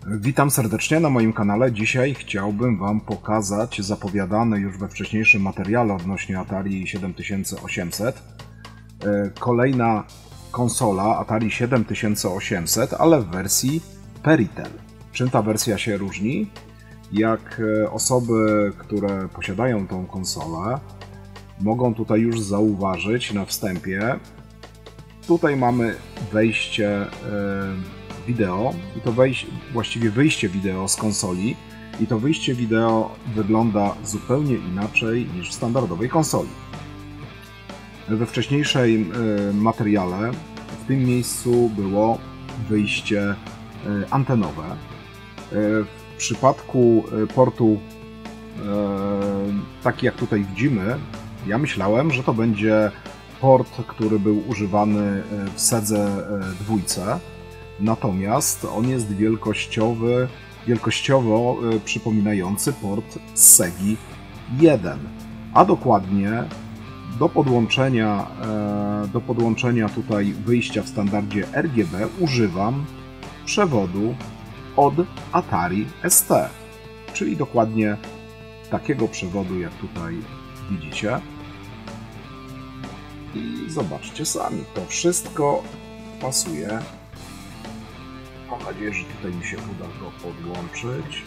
Witam serdecznie na moim kanale. Dzisiaj chciałbym Wam pokazać zapowiadane już we wcześniejszym materiale odnośnie Atari 7800. Kolejna konsola Atari 7800, ale w wersji Peritel. Czym ta wersja się różni? Jak osoby, które posiadają tą konsolę, mogą tutaj już zauważyć na wstępie, tutaj mamy wejście wideo i to właściwie wyjście wideo z konsoli i to wyjście wideo wygląda zupełnie inaczej niż w standardowej konsoli. We wcześniejszym materiale w tym miejscu było wyjście antenowe. W przypadku portu taki jak tutaj widzimy, ja myślałem, że to będzie port, który był używany w Sedze dwójce. Natomiast on jest wielkościowo przypominający port z Segi 1, a dokładnie do podłączenia tutaj wyjścia w standardzie RGB używam przewodu od Atari ST, czyli dokładnie takiego przewodu, jak tutaj widzicie. I zobaczcie sami, to wszystko pasuje. Mam nadzieję, że tutaj mi się uda go podłączyć.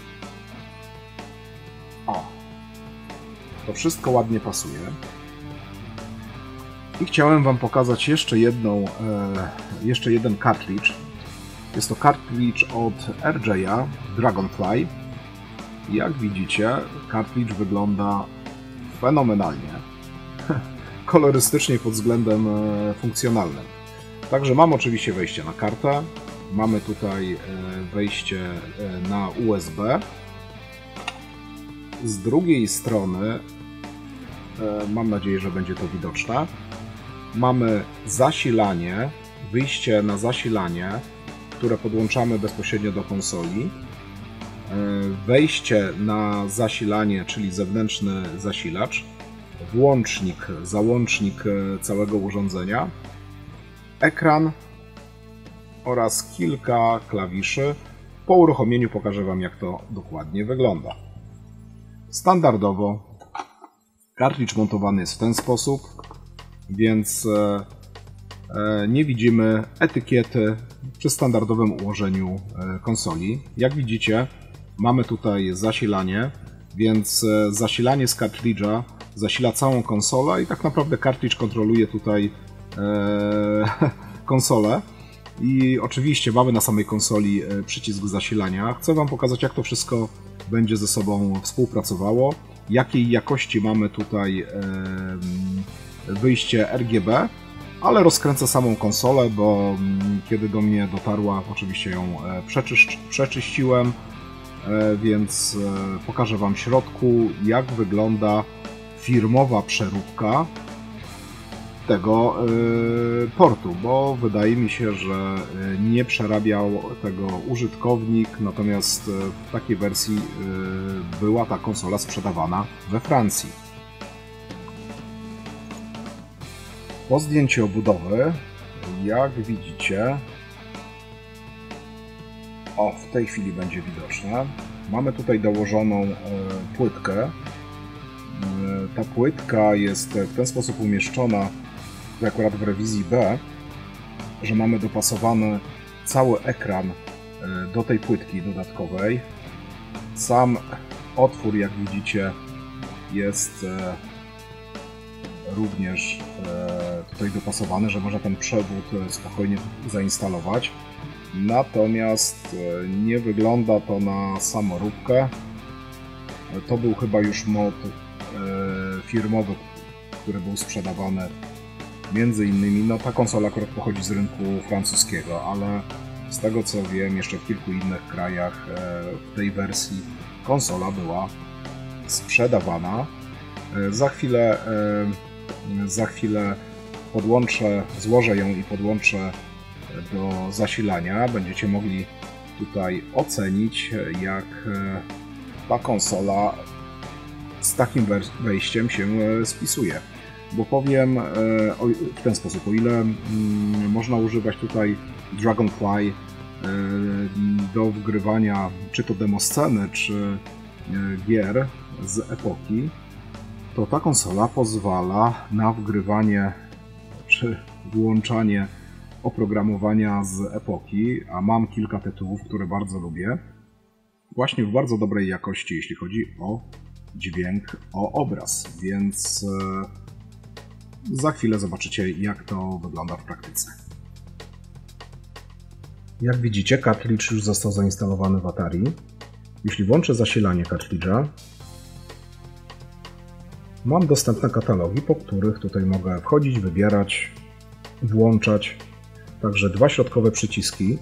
O! To wszystko ładnie pasuje. I chciałem Wam pokazać jeszcze jeden kartridż. Jest to kartridż od RJ'a Dragonfly. Jak widzicie, kartridż wygląda fenomenalnie. Kolorystycznie pod względem funkcjonalnym. Także mam oczywiście wejście na kartę. Mamy tutaj wejście na USB. Z drugiej strony, mam nadzieję, że będzie to widoczne, mamy zasilanie, wyjście na zasilanie, które podłączamy bezpośrednio do konsoli. Wejście na zasilanie, czyli zewnętrzny zasilacz, włącznik, załącznik całego urządzenia, ekran oraz kilka klawiszy. Po uruchomieniu pokażę Wam, jak to dokładnie wygląda. Standardowo kartridż montowany jest w ten sposób, więc nie widzimy etykiety przy standardowym ułożeniu konsoli. Jak widzicie, mamy tutaj zasilanie, więc zasilanie z kartridża zasila całą konsolę i tak naprawdę kartridż kontroluje tutaj konsolę. I oczywiście mamy na samej konsoli przycisk zasilania. Chcę Wam pokazać, jak to wszystko będzie ze sobą współpracowało, jakiej jakości mamy tutaj wyjście RGB, ale rozkręcę samą konsolę, bo kiedy do mnie dotarła, oczywiście ją przeczyściłem, więc pokażę Wam w środku, jak wygląda firmowa przeróbka tego portu, bo wydaje mi się, że nie przerabiał tego użytkownik, natomiast w takiej wersji była ta konsola sprzedawana we Francji. Po zdjęciu obudowy, jak widzicie, w tej chwili będzie widoczne, mamy tutaj dołożoną płytkę. Ta płytka jest w ten sposób umieszczona, akurat w rewizji B, że mamy dopasowany cały ekran do tej płytki dodatkowej. Sam otwór, jak widzicie, jest również tutaj dopasowany, że można ten przewód spokojnie zainstalować. Natomiast nie wygląda to na samoróbkę. To był chyba już mod firmowy, który był sprzedawany. Między innymi, no ta konsola akurat pochodzi z rynku francuskiego, ale z tego co wiem, jeszcze w kilku innych krajach w tej wersji konsola była sprzedawana. Za chwilę złożę ją i podłączę do zasilania. Będziecie mogli tutaj ocenić, jak ta konsola z takim wejściem się spisuje. Bo powiem w ten sposób, o ile można używać tutaj Dragonfly do wgrywania czy to demosceny, czy gier z epoki, to ta konsola pozwala na wgrywanie czy włączanie oprogramowania z epoki, a mam kilka tytułów, które bardzo lubię, właśnie w bardzo dobrej jakości, jeśli chodzi o dźwięk, o obraz, więc za chwilę zobaczycie, jak to wygląda w praktyce. Jak widzicie, kartridż już został zainstalowany w Atari. Jeśli włączę zasilanie kartridża, mam dostępne katalogi, po których tutaj mogę wchodzić, wybierać, włączać. Także dwa środkowe przyciski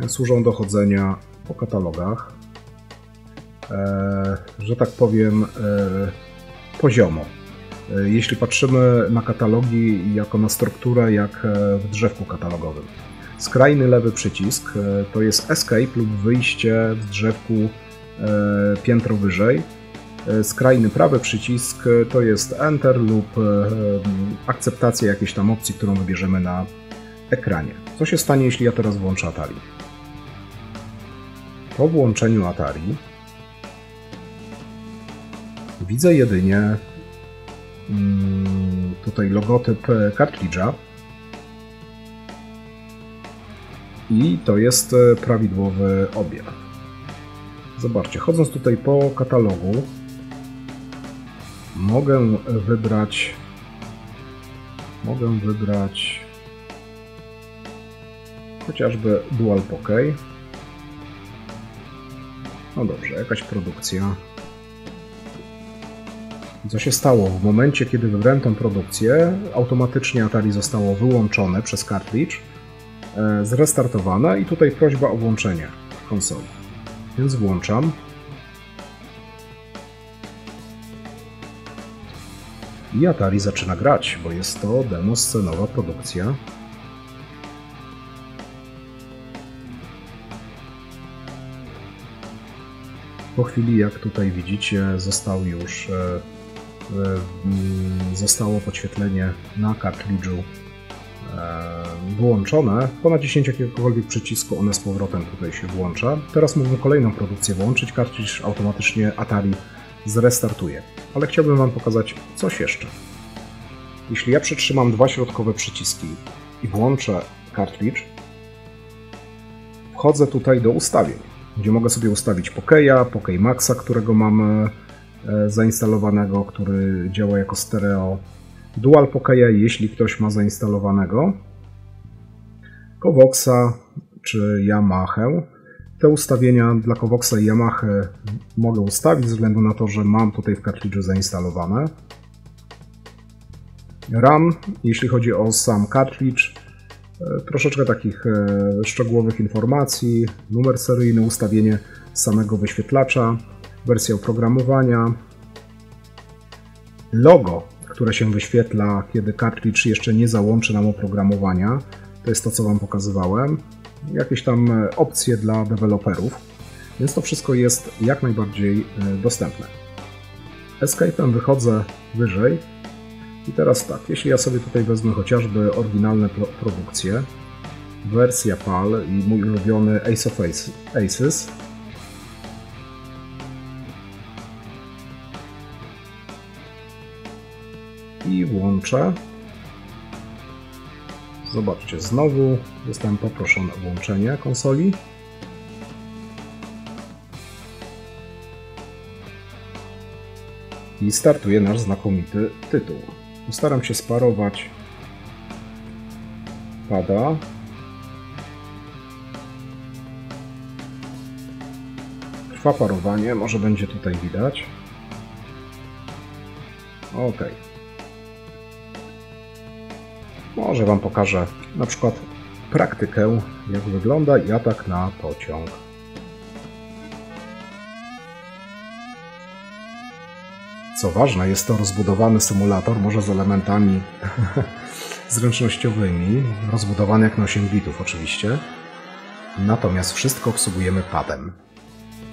służą do chodzenia po katalogach, że tak powiem, poziomo. Jeśli patrzymy na katalogi jako na strukturę, jak w drzewku katalogowym. Skrajny lewy przycisk to jest Escape lub wyjście w drzewku piętro wyżej. Skrajny prawy przycisk to jest Enter lub akceptacja jakiejś tam opcji, którą wybierzemy na ekranie. Co się stanie, jeśli ja teraz włączę Atari? Po włączeniu Atari widzę jedynie tutaj logotyp kartridża i to jest prawidłowy objaw. Zobaczcie, chodząc tutaj po katalogu, mogę wybrać chociażby Dual Poké. No dobrze, jakaś produkcja. Co się stało? W momencie, kiedy wybrałem tę produkcję, automatycznie Atari zostało wyłączone przez kartridż, zrestartowane i tutaj prośba o włączenie konsoli. Więc włączam. I Atari zaczyna grać, bo jest to demoscenowa produkcja. Po chwili, jak tutaj widzicie, zostało podświetlenie na kartridżu wyłączone. Po naciśnięciu jakiegokolwiek przycisku one z powrotem tutaj się włącza. Teraz mógłbym kolejną produkcję włączyć, kartridż automatycznie Atari zrestartuje. Ale chciałbym Wam pokazać coś jeszcze. Jeśli ja przytrzymam dwa środkowe przyciski i włączę kartridż, wchodzę tutaj do ustawień, gdzie mogę sobie ustawić Pokéja, Poké Maxa, którego mam zainstalowanego, który działa jako stereo, Dual Pokéja, jeśli ktoś ma zainstalowanego, Covoxa czy Yamahę. Te ustawienia dla Covoxa i Yamaha mogę ustawić ze względu na to, że mam tutaj w kartridżu zainstalowane. RAM, jeśli chodzi o sam kartridż, troszeczkę takich szczegółowych informacji, numer seryjny, ustawienie samego wyświetlacza, wersja oprogramowania, logo, które się wyświetla, kiedy kartridż jeszcze nie załączy nam oprogramowania, to jest to, co Wam pokazywałem, jakieś tam opcje dla deweloperów, więc to wszystko jest jak najbardziej dostępne. Escape'em wychodzę wyżej i teraz tak, jeśli ja sobie tutaj wezmę chociażby oryginalne produkcje, wersja PAL i mój ulubiony Ace of Aces, i włączę. Zobaczcie, znowu zostałem poproszony o włączenie konsoli. I startuje nasz znakomity tytuł. Postaram się sparować pada. Trwa parowanie, może będzie tutaj widać. OK. Może Wam pokażę na przykład praktykę, jak wygląda i atak na pociąg. Co ważne, jest to rozbudowany symulator, może z elementami zręcznościowymi, rozbudowany jak na 8 bitów oczywiście. Natomiast wszystko obsługujemy padem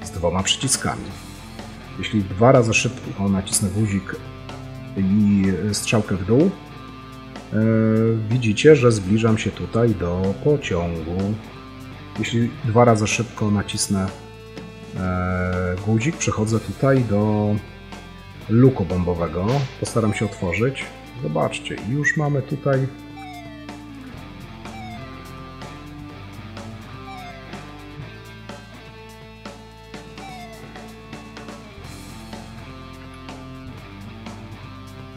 z dwoma przyciskami. Jeśli dwa razy szybko nacisnę guzik i strzałkę w dół, widzicie, że zbliżam się tutaj do pociągu. Jeśli 2 razy szybko nacisnę guzik, przechodzę tutaj do luku bombowego. Postaram się otworzyć. Zobaczcie, już mamy tutaj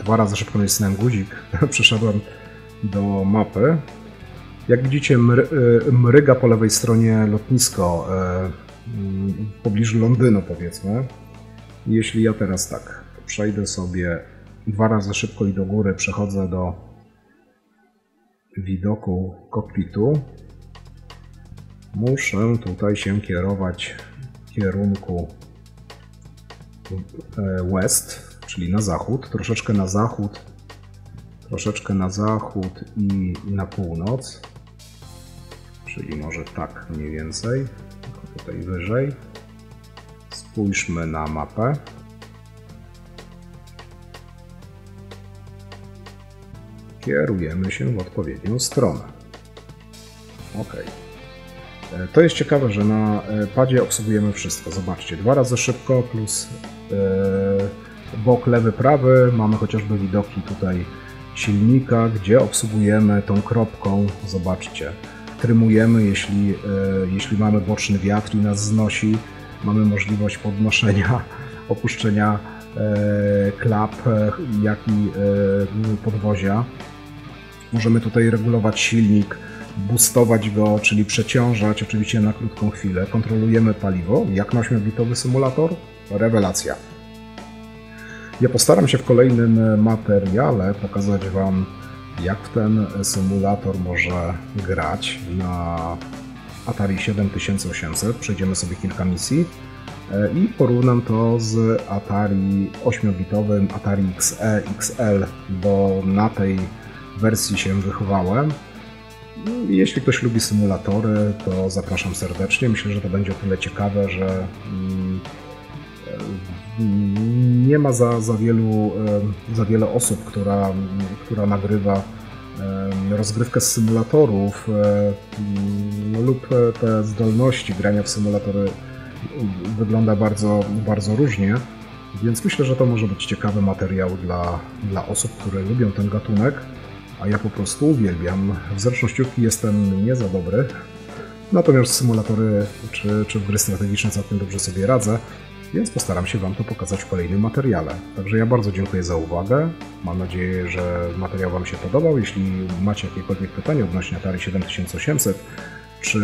dwa razy szybko nacisnąłem guzik, przeszedłem do mapy. Jak widzicie, mryga po lewej stronie lotnisko w pobliżu Londynu, powiedzmy. Jeśli ja teraz tak przejdę sobie 2 razy szybko i do góry, przechodzę do widoku kokpitu, muszę tutaj się kierować w kierunku west, czyli na zachód, troszeczkę na zachód i na północ, czyli może tak mniej więcej, tutaj wyżej. Spójrzmy na mapę. Kierujemy się w odpowiednią stronę. OK. To jest ciekawe, że na padzie obsługujemy wszystko. Zobaczcie, 2 razy szybko plus bok lewy, prawy. Mamy chociażby widoki tutaj silnika, gdzie obsługujemy tą kropką. Zobaczcie, trymujemy, jeśli mamy boczny wiatr i nas znosi. Mamy możliwość podnoszenia, opuszczenia klap, jak i podwozia. Możemy tutaj regulować silnik, boostować go, czyli przeciążać, oczywiście na krótką chwilę. Kontrolujemy paliwo, jak na 8-bitowy symulator. Rewelacja. Ja postaram się w kolejnym materiale pokazać Wam, jak w ten symulator może grać na Atari 7800. Przejdziemy sobie kilka misji i porównam to z Atari 8-bitowym, Atari XE, XL, bo na tej wersji się wychowałem. Jeśli ktoś lubi symulatory, to zapraszam serdecznie. Myślę, że to będzie o tyle ciekawe, że nie ma za wiele osób, która nagrywa rozgrywkę z symulatorów lub te zdolności grania w symulatory wygląda bardzo różnie, więc myślę, że to może być ciekawy materiał dla osób, które lubią ten gatunek, a ja po prostu uwielbiam. W zręcznościówki jestem nie za dobry, natomiast symulatory czy w gry strategiczne całkiem dobrze sobie radzę, więc postaram się Wam to pokazać w kolejnym materiale. Także ja bardzo dziękuję za uwagę. Mam nadzieję, że materiał Wam się podobał. Jeśli macie jakiekolwiek pytania odnośnie Atari 7800 czy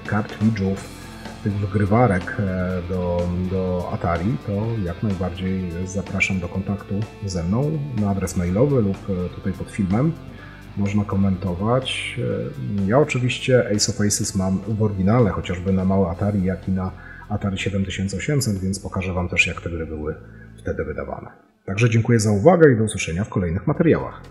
kartridżów, tych wgrywarek do Atari, to jak najbardziej zapraszam do kontaktu ze mną na adres mailowy lub tutaj pod filmem. Można komentować. Ja oczywiście Ace of Aces mam w oryginale, chociażby na małe Atari, jak i na Atari 7800, więc pokażę Wam też, jak te gry były wtedy wydawane. Także dziękuję za uwagę i do usłyszenia w kolejnych materiałach.